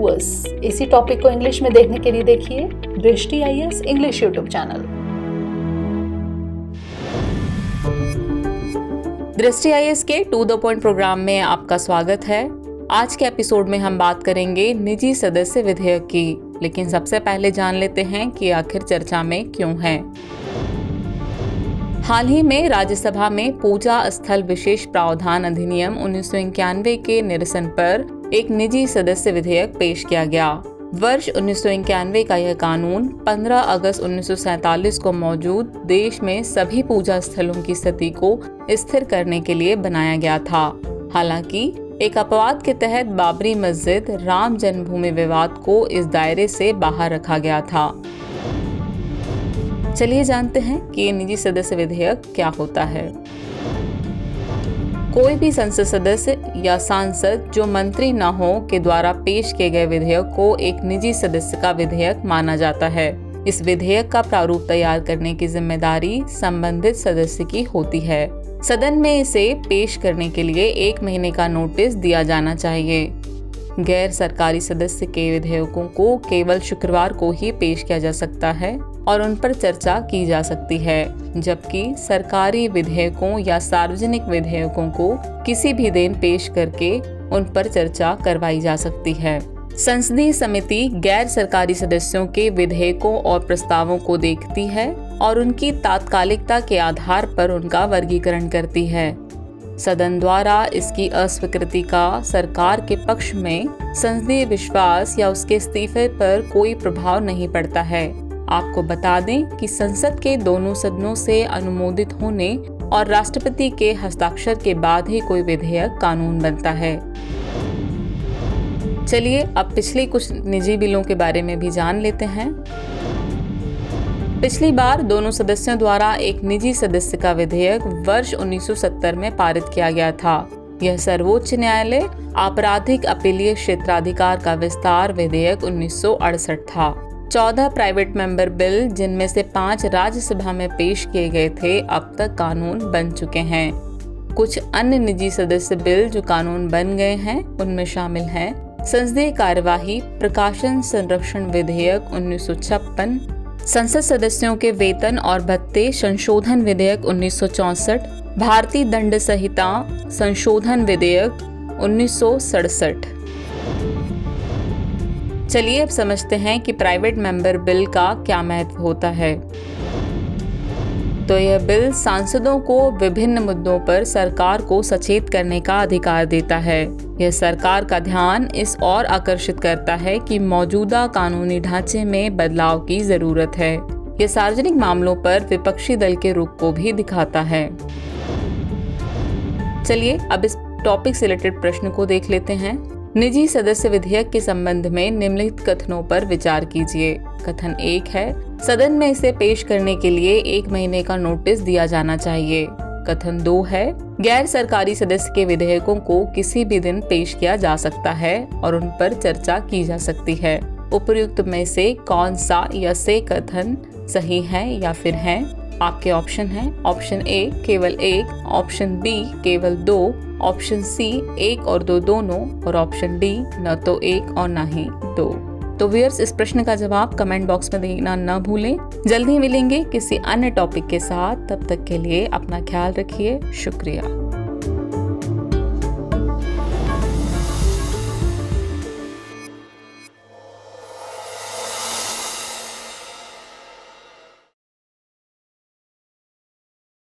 Viewers, इसी topic को English में देखने के लिए देखिए दृष्टि IAS इंग्लिश यूट्यूब चैनल। दृष्टि IAS के टू द पॉइंट प्रोग्राम में आपका स्वागत है। आज के एपिसोड में हम बात करेंगे निजी सदस्य विधेयक की, लेकिन सबसे पहले जान लेते हैं कि आखिर चर्चा में क्यों है। हाल ही में राज्यसभा में पूजा स्थल विशेष प्रावधान अधिनियम 1991 के निरसन पर एक निजी सदस्य विधेयक पेश किया गया। वर्ष 1991 का यह कानून 15 अगस्त 1947 को मौजूद देश में सभी पूजा स्थलों की स्थिति को स्थिर करने के लिए बनाया गया था। हालांकि एक अपवाद के तहत बाबरी मस्जिद राम जन्मभूमि विवाद को इस दायरे से बाहर रखा गया था। चलिए जानते हैं कि ये निजी सदस्य विधेयक क्या होता है। कोई भी संसद सदस्य या सांसद जो मंत्री न हो के द्वारा पेश किए गए विधेयक को एक निजी सदस्य का विधेयक माना जाता है। इस विधेयक का प्रारूप तैयार करने की जिम्मेदारी संबंधित सदस्य की होती है। सदन में इसे पेश करने के लिए 1 महीने का नोटिस दिया जाना चाहिए। गैर सरकारी सदस्य के विधेयकों को केवल शुक्रवार को ही पेश किया जा सकता है और उन पर चर्चा की जा सकती है, जबकि सरकारी विधेयकों या सार्वजनिक विधेयकों को किसी भी दिन पेश करके उन पर चर्चा करवाई जा सकती है। संसदीय समिति गैर सरकारी सदस्यों के विधेयकों और प्रस्तावों को देखती है और उनकी तात्कालिकता के आधार पर उनका वर्गीकरण करती है। सदन द्वारा इसकी अस्वीकृति का सरकार के पक्ष में संसदीय विश्वास या उसके इस्तीफे पर कोई प्रभाव नहीं पड़ता है। आपको बता दें कि संसद के दोनों सदनों से अनुमोदित होने और राष्ट्रपति के हस्ताक्षर के बाद ही कोई विधेयक कानून बनता है। चलिए अब पिछले कुछ निजी बिलों के बारे में भी जान लेते हैं। पिछली बार दोनों सदस्यों द्वारा एक निजी सदस्य का विधेयक वर्ष 1970 में पारित किया गया था। यह सर्वोच्च न्यायालय आपराधिक अपीलीय क्षेत्राधिकार का विस्तार विधेयक 1968 था। 14 प्राइवेट मेंबर बिल, जिनमें से 5 राज्यसभा में पेश किए गए थे, अब तक कानून बन चुके हैं। कुछ अन्य निजी सदस्य बिल जो कानून बन गए हैं उनमें शामिल हैं संसदीय कार्यवाही प्रकाशन संरक्षण विधेयक 1956, संसद सदस्यों के वेतन और भत्ते संशोधन विधेयक 1964, भारतीय दंड संहिता संशोधन विधेयक 1967। चलिए अब समझते हैं कि प्राइवेट मेंबर बिल का क्या महत्व होता है। तो यह बिल सांसदों को विभिन्न मुद्दों पर सरकार को सचेत करने का अधिकार देता है। यह सरकार का ध्यान इस ओर आकर्षित करता है कि मौजूदा कानूनी ढांचे में बदलाव की जरूरत है। यह सार्वजनिक मामलों पर विपक्षी दल के रुख को भी दिखाता है। चलिए अब इस टॉपिक से रिलेटेड प्रश्न को देख लेते हैं। निजी सदस्य विधेयक के संबंध में निम्नलिखित कथनों पर विचार कीजिए। कथन 1 है, सदन में इसे पेश करने के लिए 1 महीने का नोटिस दिया जाना चाहिए। कथन 2 है, गैर सरकारी सदस्य के विधेयकों को किसी भी दिन पेश किया जा सकता है और उन पर चर्चा की जा सकती है। उपर्युक्त में से कौन सा या से कथन सही है या फिर है? आपके ऑप्शन हैं ऑप्शन ए केवल 1, ऑप्शन बी केवल 2, ऑप्शन सी 1 और 2 दोनों और ऑप्शन डी न तो 1 और न ही 2। तो व्यूअर्स, इस प्रश्न का जवाब कमेंट बॉक्स में देना न भूलें। जल्दी मिलेंगे किसी अन्य टॉपिक के साथ। तब तक के लिए अपना ख्याल रखिए। शुक्रिया।